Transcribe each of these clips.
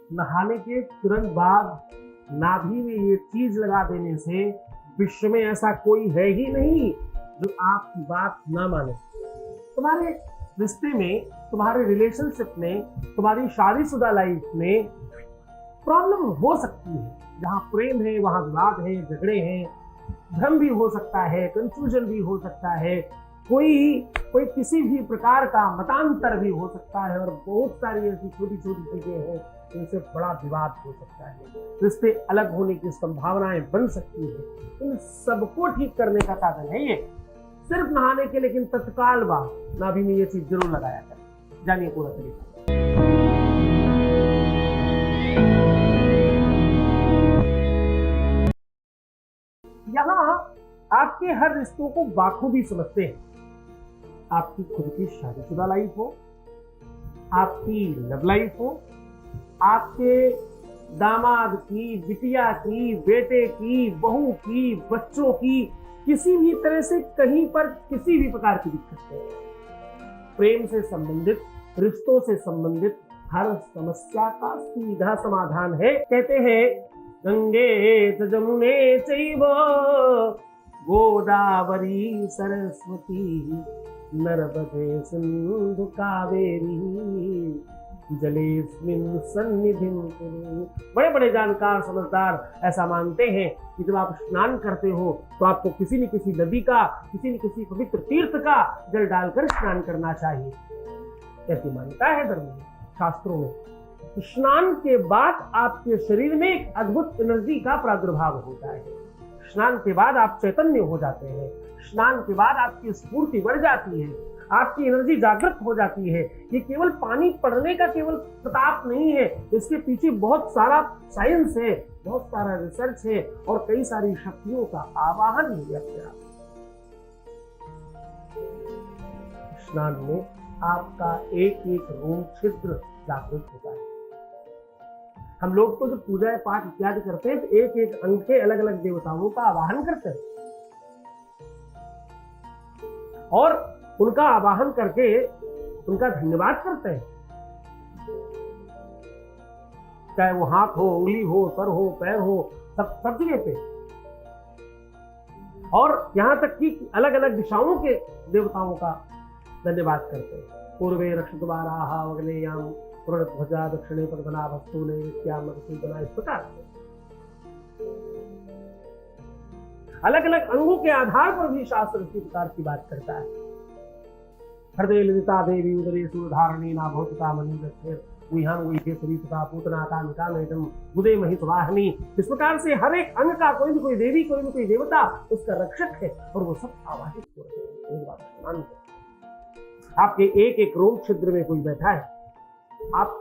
नहाने के तुरंत बाद नाभि में ये चीज लगा देने से विश्व में ऐसा कोई है ही नहीं जो आपकी बात ना माने। तुम्हारे रिश्ते में, तुम्हारे रिलेशनशिप में, तुम्हारी शादीशुदा लाइफ में प्रॉब्लम हो सकती है। जहां प्रेम है वहां विवाद है, झगड़े हैं, भ्रम भी हो सकता है, कंफ्यूजन भी हो सकता है, कोई किसी भी प्रकार का मतांतर भी हो सकता है, और बहुत सारी ऐसी छोटी छोटी चीजें हैं जिनसे बड़ा विवाद हो सकता है, रिश्ते अलग होने की संभावनाएं बन सकती है। इन सबको ठीक करने का साधन है ये, सिर्फ नहाने के, लेकिन तत्काल बाद नाभि में ये चीज जरूर लगाया करें। जानिए पूरा तरीका। यहाँ आपके हर रिश्तों को बाखूबी समझते हैं। आपकी खुद की शादीशुदा लाइफ हो, आपकी लव लाइफ हो, आपके दामाद की, बिटिया की, बेटे की, बहू की, बच्चों की, किसी भी तरह से कहीं पर किसी भी प्रकार की दिक्कत है, प्रेम से संबंधित, रिश्तों से संबंधित हर समस्या का सीधा समाधान है। कहते हैं गंगे च जमुने चैव गोदावरी सरस्वती नर्मदे सिंधु कावेरी जलेस्मिन् सन्निधिं कुरु। बड़े बड़े जानकार समझदार ऐसा मानते हैं कि जब आप स्नान करते हो तो आपको किसी न किसी नदी का, किसी न किसी पवित्र तीर्थ का जल डालकर स्नान करना चाहिए। ऐसी मान्यता है धर्म में, शास्त्रों में। स्नान के बाद आपके शरीर में एक अद्भुत एनर्जी का प्रादुर्भाव होता है। स्नान के बाद आप चैतन्य हो जाते हैं। स्नान के बाद आपकी स्फूर्ति बढ़ जाती है, आपकी एनर्जी जागृत हो जाती है। ये केवल पानी पड़ने का केवल प्रताप नहीं है, इसके पीछे बहुत सारा साइंस है, बहुत सारा रिसर्च है, और कई सारी शक्तियों का आवाहन है। स्नान में आपका एक एक रोम छिद्र जागृत होता है। हम लोग तो जब पूजा पाठ इत्यादि करते हैं तो एक एक अंग के अलग अलग देवताओं का आवाहन करते हैं, और उनका आवाहन करके उनका धन्यवाद करते हैं। चाहे वो हाथ हो, उंगली हो, सर हो, पैर हो, सब जगह पे, और यहां तक कि अलग अलग दिशाओं के देवताओं का धन्यवाद करते हैं। पूर्वे रक्षद्वाराः अग्नेयाम पुरध्वजा दक्षिणे पद्मनाभस्तु नैऋत्याम मधुसूदना। इस प्रकार अलग अलग अंगों के आधार पर भी शास्त्र इसी प्रकार की बात करता है। हृदय ललिता देवी उदरे सूरधारणी नाभूतता मनीन्द्र सरिता पूतना कामिका नैतम गुदे महिषवाहिनी। इस प्रकार से हर एक अंग का कोई भी कोई देवी, कोई भी कोई देवता उसका रक्षक है, और वो सब आवाहित हो रहे हैं। एक बात स्नान करें। आपके एक एक रोम छिद्र में कोई बैठा है, आप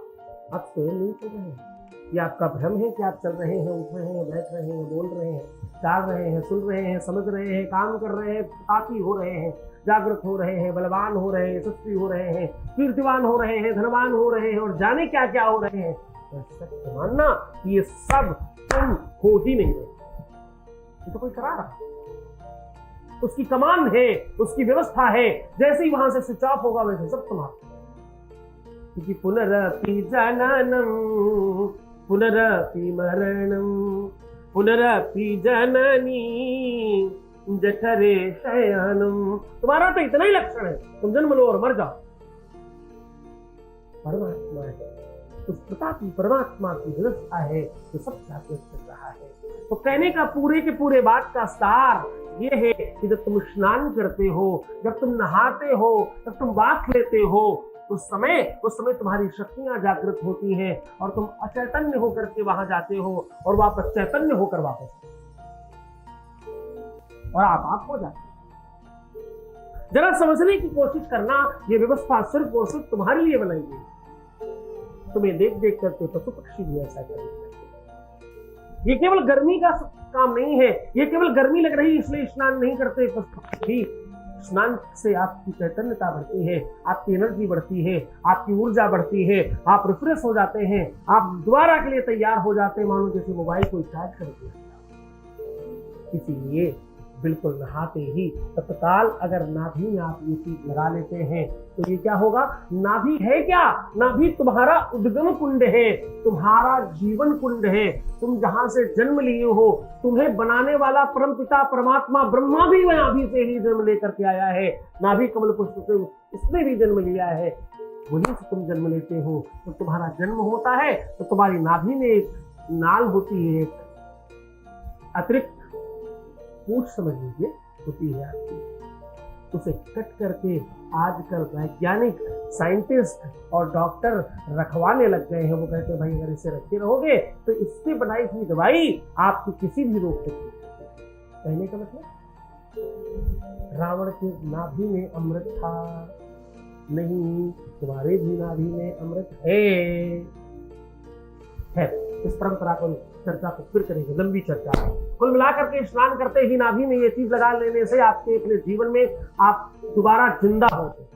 स्वयं नहीं कर रहे हैं। ये आपका भ्रम है कि आप चल रहे हैं, उठ रहे हैं, बैठ रहे हैं, बोल रहे हैं, चाल रहे हैं, सुन रहे हैं, समझ रहे हैं, काम कर रहे हैं, पापी हो रहे हैं, जागृत हो रहे हैं, बलवान हो रहे हैं, यशस्वी हो रहे हैं, कीर्तिवान हो रहे हैं, धनवान हो रहे हैं, और जाने क्या क्या हो रहे हैं। सत्य मानना कि ये सब तुम हो ही नहीं रहे, ये तो कोई करा रहा है, उसकी कमान है, उसकी व्यवस्था है। जैसे ही वहां से स्विच ऑफ होगा वैसे सब तुम्हारा। क्योंकि पुनरपि जननम पुनरपि मरणम पुनरपि जननी जठरे शयनम। तुम्हारा तो इतना ही लक्षण है, तुम जन्म लो और मर जाओ। परमात्मा है, उस प्रतापी परमात्मा की व्यवस्था है जो सब जागृत कर रहा है। तो कहने का पूरे के पूरे बात का सार ये है कि जब तुम स्नान करते हो, जब तुम नहाते हो, जब तुम वाक लेते हो, उस समय तुम्हारी शक्तियां जागृत होती हैं, और तुम अचैतन्य होकर के वहां जाते हो, और वापस चैतन्य होकर वापस और आप हो जाते हो। जरा समझने की कोशिश करना, ये व्यवस्था सिर्फ और सिर्फ तुम्हारे लिए बनाई गई। तुम्हें देख देख करके पशु पक्षी भी ऐसा करेंगे। ये केवल गर्मी का काम नहीं है, ये केवल गर्मी लग रही इसलिए स्नान नहीं करते पशु पक्षी। स्नान से आपकी चैतन्यता बढ़ती है, आपकी एनर्जी बढ़ती है, आपकी ऊर्जा बढ़ती है, आप रिफ्रेश हो जाते हैं, आप दोबारा के लिए तैयार हो जाते हैं, मानो जैसे मोबाइल को चार्ज कर दिया। इसीलिए बिल्कुल नहाते ही तत्काल अगर नाभि में आप ये चीज लगा लेते हैं तो ये क्या होगा? नाभि है क्या? नाभि तुम्हारा उद्गम कुंड है, तुम्हारा जीवन कुंड है। तुम जहां से जन्म लिए हो, तुम्हें बनाने वाला परमपिता परमात्मा ब्रह्मा भी नाभि से ही जन्म लेकर के आया है। नाभि कमल पुष्प से उसने भी जन्म लिया है। वहीं से तुम जन्म लेते हो। तो तुम्हारा जन्म होता है तो तुम्हारी नाभि में एक नाल होती है, एक अतिरिक्त पूंछ समझ लीजिए होती है आपकी। उसे कट करके आजकल वैज्ञानिक, साइंटिस्ट और डॉक्टर रखवाने लग गए हैं। वो कहते हैं भाई अगर इसे रखे रहोगे तो इससे बनाई हुई दवाई आपकी किसी भी रोग से ठीक है। कहने का मतलब रावण के नाभि में अमृत था नहीं, तुम्हारे भी नाभि में अमृत है। इस परंपरा को चर्चा को फिर करेंगे, लंबी चर्चा है। कुल मिलाकर के स्नान करते ही नाभि में ये चीज लगा लेने से आपके अपने जीवन में आप दोबारा जिंदा होते।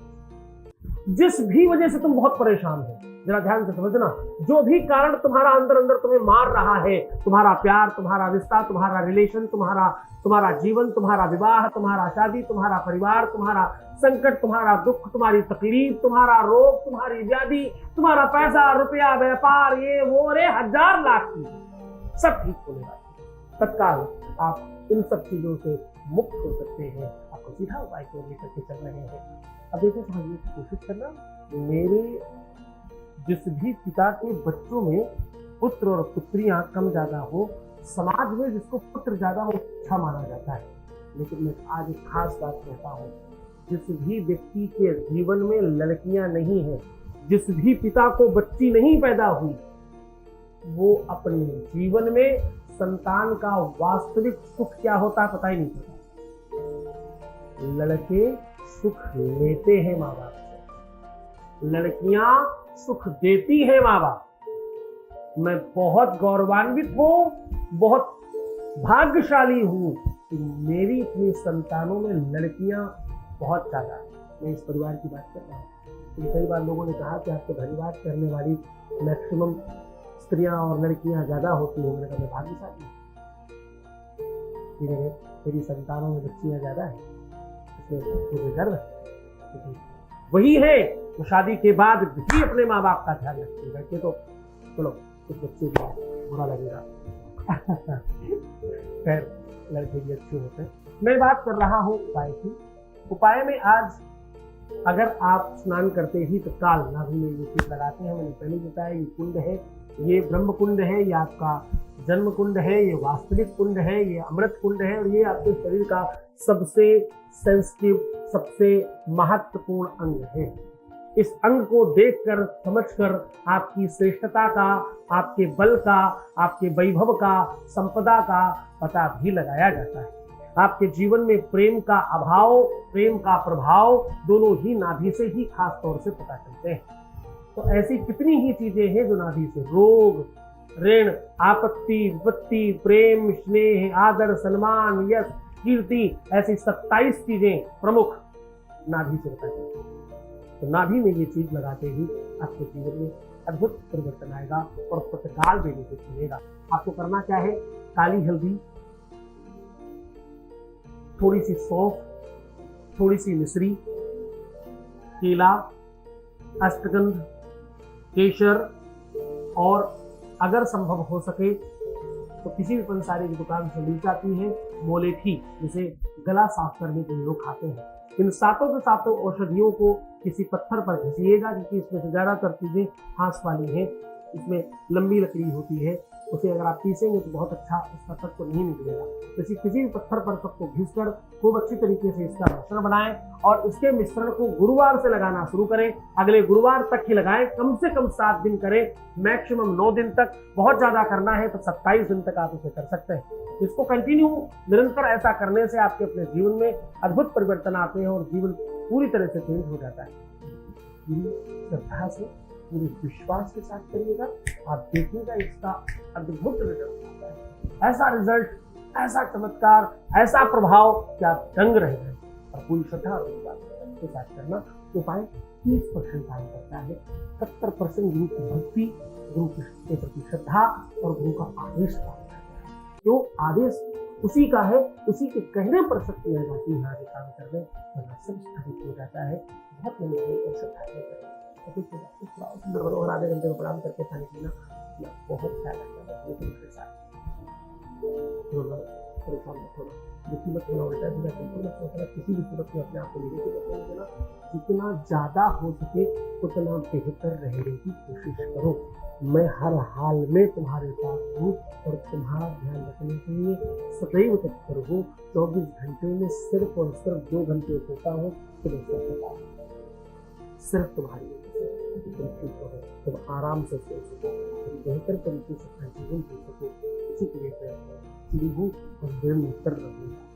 जिस भी वजह से तुम बहुत परेशान हो, जरा ध्यान से समझना, जो भी कारण तुम्हारा अंदर अंदर तुम्हें मार रहा है, तुम्हारा प्यार, तुम्हारा रिश्ता, तुम्हारा रिलेशन, तुम्हारा जीवन, तुम्हारा विवाह, तुम्हारा शादी, तुम्हारा परिवार, तुम्हारा संकट, तुम्हारा दुख, तुम्हारी तकलीफ, तुम्हारा रोग, तुम्हारी व्याधि, तुम्हारा पैसा रुपया, व्यापार, ये वो, अरे हजार लाख की सब ठीक होने वाली। तत्काल आप इन सब चीजों से मुक्त हो सकते हैं। आपको सीधा उपाय को लेकर के चल रहे हैं। अब देखो समझने की कोशिश करना, मेरे जिस भी पिता के बच्चों में पुत्र और पुत्रियां कम ज्यादा हो, समाज में जिसको पुत्र ज्यादा हो अच्छा माना जाता है। लेकिन मैं आज एक खास बात कहता हूँ, जिस भी व्यक्ति के जीवन में लड़कियां नहीं है, जिस भी पिता को बच्ची नहीं पैदा हुई, वो अपने जीवन में संतान का वास्तविक सुख क्या होता है पता ही नहीं चलता। लड़के सुख लेते हैं माँ बाप से, लड़कियां सुख देती हैं माँ बाप। मैं बहुत गौरवान्वित हूँ, बहुत भाग्यशाली हूँ कि मेरी अपनी संतानों में लड़कियां बहुत ज्यादा। मैं इस परिवार की बात कर रहा हूँ। कई बार लोगों ने कहा कि आपको धन्यवाद करने वाली मैक्सिमम स्त्रियां और लड़कियां ज्यादा होती हैं। मैंने कहा मैं भाग्यशाली हूँ, मेरी संतानों में बच्चियां ज्यादा है, इसलिए मुझे गर्व है। वही है तो शादी के बाद भी अपने माँ बाप का ध्यान रखती है। वैसे तो चलो कुछ बच्चे भी बुरा लगेगा, खैर लड़के भी अच्छे होते हैं। मैं बात कर रहा हूँ उपाय की। उपाय में आज अगर आप स्नान करते ही तत्काल नाभि में ये चीज लगाते हैं, मैंने पहले बताया ये कुंड है, ये ब्रह्म कुंड है, ये आपका जन्म कुंड है, ये वास्तविक कुंड है, ये अमृत कुंड है, और ये आपके शरीर का सबसे सेंसिटिव, सबसे महत्वपूर्ण अंग है। इस अंग को देखकर, समझकर आपकी श्रेष्ठता का, आपके बल का, आपके वैभव का, संपदा का पता भी लगाया जाता है। आपके जीवन में प्रेम का अभाव, प्रेम का प्रभाव दोनों ही नाभि से ही खास तौर से पता चलते हैं। तो ऐसी कितनी ही चीजें हैं जो नाभि से, रोग, ऋण, आपत्ति, विपत्ति, प्रेम, स्नेह, आदर, सम्मान, यश, कीर्ति, ऐसी 27 चीजें प्रमुख नाभि से पता चलती हैं। तो नाभि में ये चीज लगाते ही आपके जीवन में अद्भुत परिवर्तन आएगा और तत्काल बेनिफिट मिलेगा। आपको करना क्या है, काली हल्दी, थोड़ी सी सौंफ, थोड़ी सी मिश्री, केला, अष्टगंध, केसर, और अगर संभव हो सके तो किसी भी पंसारी की दुकान से मिल जाती है मोलेठी, जिसे गला साफ करने के लिए लोग खाते हैं। इन सातों के सातों औषधियों को किसी पत्थर पर घसीएगा, क्योंकि इसमें से ज्यादातर चीजें घास वाली हैं, इसमें लंबी लकड़ी होती है, उसे अगर आप पीसेंगे तो बहुत अच्छा उसका तत्व नहीं निकलेगा। तो किसी भी पत्थर पर सबको घिसकर खूब अच्छी तरीके से इसका मिश्रण बनाएं और इसके मिश्रण को गुरुवार से लगाना शुरू करें। अगले गुरुवार तक ही लगाएं, कम से कम 7 दिन करें, मैक्सिमम 9 दिन तक। बहुत ज्यादा करना है तो 27 दिन तक आप इसे कर सकते हैं। इसको कंटिन्यू निरंतर ऐसा करने से आपके अपने जीवन में अद्भुत परिवर्तन आते हैं और जीवन पूरी तरह से चेंज हो जाता है। श्रद्धा से, पूरे विश्वास के साथ करिएगा, आप देखिएगा इसका अद्भुत रिजल्ट आता है। ऐसा रिजल्ट, ऐसा चमत्कार, ऐसा प्रभाव कि आप दंग रह गए। और पूरी श्रद्धा और विश्वास के साथ करना। उपाय 30% काम करता है, 70% गुरु की भक्ति, गुरु के प्रति श्रद्धा और गुरु का आदेश काम करता है। क्यों आदेश? उसी का है, उसी के कहने पर शक्ति आ जाती है यहाँ से काम करने, वरना सब स्थापित हो जाता है। बहुत मेहनत और श्रद्धा करें, थोड़ा सुंदर बनो और आधे घंटे में प्रणाम करके पानी पीना बहुत ख्याल रखना है तुम्हारे साथ। थोड़ा दुखी मत होना, उल्टा सीधा बिल्कुल मत सोचना, किसी भी सूरत में अपने आप को निगेटिव मत होने देना। जितना ज्यादा हो सके उतना बेहतर रहने की कोशिश करो। मैं हर हाल में तुम्हारे साथ हूँ और तुम्हारा ध्यान रखने के लिए सदैव तत्पर हूँ। 24 घंटे में सिर्फ और सिर्फ 2 घंटे सोता हूँ, तुम्हें सब पता है, सिर्फ तुम्हारी वजह से तुम ठीक हो, तुम आराम से सो सको, तुम बेहतर तरीके से अपना जीवन जी सको, इसी के लिए प्रयत्न हूँ और निरंतर रहूंगा।